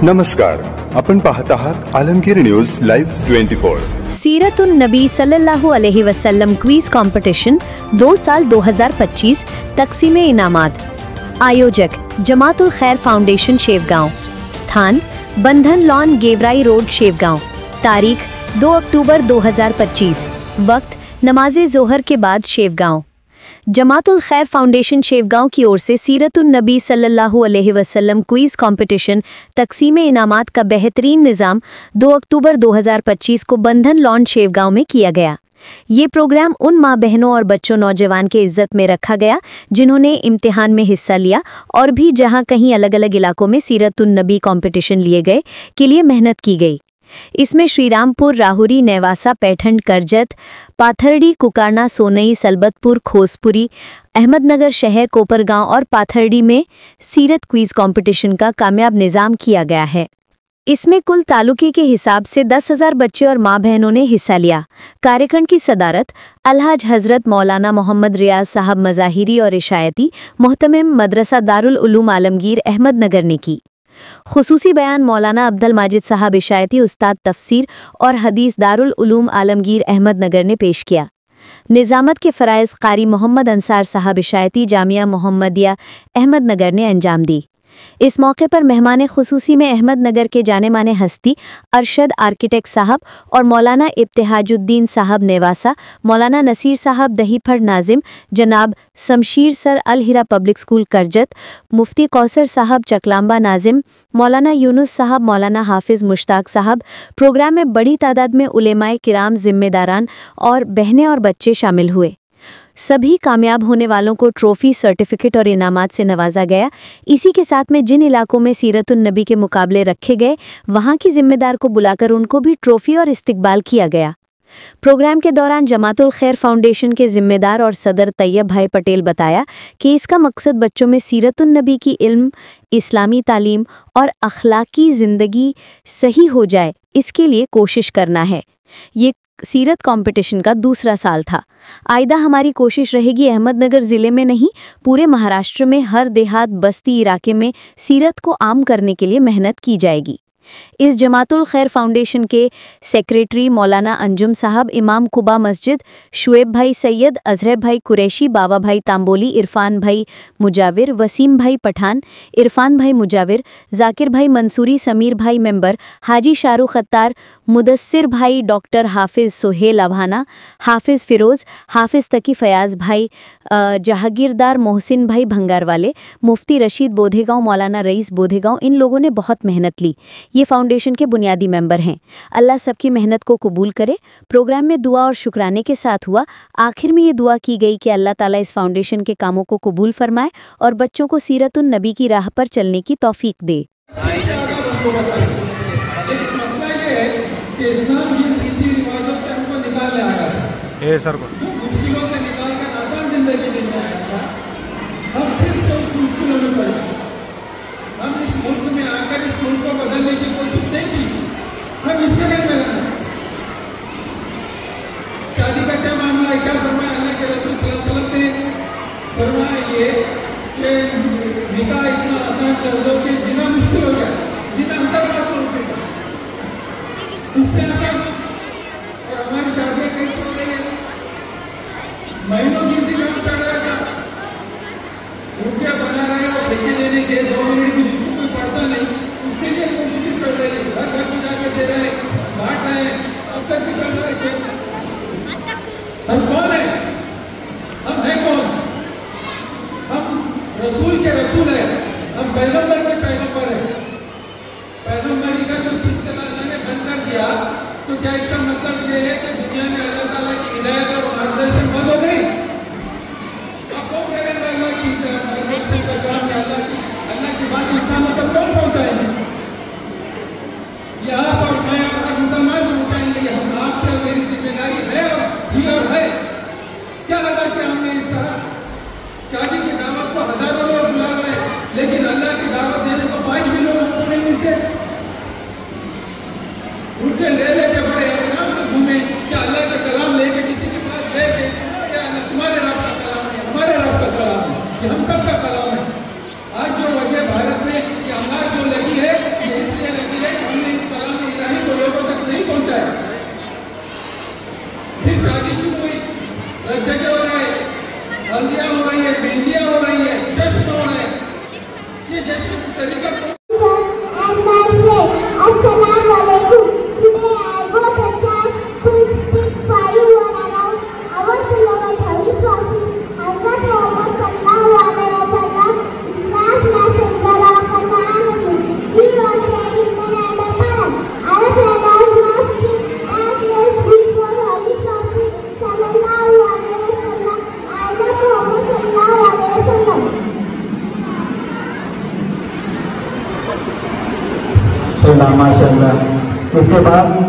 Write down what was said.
नमस्कार, आपण पाहत आहात आलमगीर न्यूज लाइव्ह 24। सीरतुन नबी सल्लल्लाहु अलैहि वसल्लम क्विज कंपटीशन 2 साल 2025 तकसीमे इनामात। आयोजक जमातुल खैर फाउंडेशन शेवगांव। स्थान बंधन लॉन गेवराई रोड शेवगांव। तारीख 2 अक्टूबर 2025। वक्त नमाजे जोहर के बाद शेवगांव। जमातुल खैर फाउंडेशन शेवगांव की ओर से सीरतुन नबी सल्लल्लाहु अलैहि वसल्लम क्विज कंपटीशन तकसीमे इनामात का बेहतरीन निज़ाम 2 अक्टूबर 2025 को बंधन लॉन शेवगांव में किया गया। ये प्रोग्राम उन माँ बहनों और बच्चों नौजवान के इज्जत में रखा गया जिन्होंने इम्तिहान में हिस्सा लिया और भी जहाँ कहीं अलग अलग इलाकों में सीरतुन नबी कंपटीशन लिए गए के लिए मेहनत की गई। इसमें श्रीरामपुर, राहुरी, नेवासा, पैठंड, करजत, पाथरडी, कुकारना, सोनई, सलबतपुर, खोसपुरी, अहमदनगर शहर, कोपरगांव और पाथरडी में सीरत क्विज कंपटीशन का कामयाब निज़ाम किया गया है। इसमें कुल तालुके के हिसाब से 10,000 बच्चे और माँ बहनों ने हिस्सा लिया। कार्यक्रम की सदारत अलहाज हजरत मौलाना मोहम्मद रियाज साहब मज़ाहिरी और इशायती मोहतमिम मदरसा दारुल उलूम आलमगीर अहमदनगर ने की। खुसूसी बयान मौलाना अब्दुल माजिद साहब इशायती उस्ताद तफसीर और हदीस दारुल उलूम आलमगीर अहमदनगर ने पेश किया। निज़ामत के फ़राइज़ क़ारी मोहम्मद अंसार साहब इशायती जामिया मोहम्मदिया अहमदनगर ने अंजाम दी। इस मौके पर मेहमान खुसूसी में अहमदनगर के जाने माने हस्ती अरशद आर्किटेक्ट साहब और मौलाना इब्तिहाजुद्दीन साहब नेवासा, मौलाना नसीर साहब दहीफड़ नाजिम, जनाब शमशीर सर अल हिरा पब्लिक स्कूल करजत, मुफ्ती कौसर साहब चकलाम्बा नाजिम, मौलाना यूनुस साहब, मौलाना हाफिज़ मुश्ताक साहब। प्रोग्राम में बड़ी तादाद में उलेमाए किराम, जिम्मेदारान और बहनें और बच्चे शामिल हुए। सभी कामयाब होने वालों को ट्रॉफी, सर्टिफिकेट और इनामात से नवाजा गया। इसी के साथ में जिन इलाकों में सीरतुन नबी के मुकाबले रखे गए वहां की जिम्मेदार को बुलाकर उनको भी ट्रॉफी और इस्तकबाल किया गया। प्रोग्राम के दौरान जमातुल खैर फाउंडेशन के जिम्मेदार और सदर तैयब भाई पटेल बताया कि इसका मकसद बच्चों में सीरतुन नबी की इल्म, इस्लामी तालीम और अखलाकी ज़िंदगी सही हो जाए, इसके लिए कोशिश करना है। ये सीरत कंपटीशन का दूसरा साल था। आइंदा हमारी कोशिश रहेगी अहमदनगर ज़िले में नहीं, पूरे महाराष्ट्र में हर देहात, बस्ती इलाके में सीरत को आम करने के लिए मेहनत की जाएगी। इस जमातुल खैर फाउंडेशन के सेक्रेटरी मौलाना अंजुम साहब, इमाम कुबा मस्जिद शुएब भाई सैयद, अजहर भाई कुरैशी, बाबा भाई तांबोली, इरफान भाई मुजाविर, वसीम भाई पठान, इरफान भाई मुजाविर, जाकिर भाई मंसूरी, समीर भाई मेंबर, हाजी शाहरुख अत्तार, मुदस्सिर भाई, डॉक्टर हाफिज़ सोहेल अभाना, हाफिज़ फ़िरोज़, हाफिज़ तकी फयाज़ भाई, जहागीरदार मोहसिन भाई भंगारवाले, मुफ्ती रशीद बोधेगांव, मौलाना रईस बोधेगांव। इन लोगों ने बहुत मेहनत ली। ये फाउंडेशन के बुनियादी मेंबर हैं। अल्लाह सबकी मेहनत को कबूल करे। प्रोग्राम में दुआ और शुक्राने के साथ हुआ। आखिर में ये दुआ की गई कि अल्लाह ताला इस फाउंडेशन के कामों को कबूल फरमाए और बच्चों को सीरतुन नबी की राह पर चलने की तौफीक दे। हम इस मुल्क में आकर इस मुल्क को बदलने की कोशिश नहीं की, हम इसके लिए मेहनत। शादी का क्या मामला है, क्या फरमाया अल्लाह के रसूल सल्लल्लाहु अलैहि वसल्लम ने? फरमाया ये कि निकाह इतना आसान कर दो कि जीना मुश्किल हो जाए, जीना अंतर्राष्ट्रीय हो गया। उसके अलावा और हमारी शादियाँ कैसे हो रही है, महीनों गिनती काम कर रहे हैं, रुपया बना रहे हैं, ठेके देने के 2 मिनट भी कोई पढ़ता नहीं, उसके लिए कोशिश कर रहे हैं, घर घर में जाकर दे रहे हैं, बांट रहे हैं, अब तक भी कर रहे हैं। हम कौन है? हम हैं कौन? हम रसूल के रसूल हैं, हम पैगंबर के पैगंबर माशाल्लाह। इसके बाद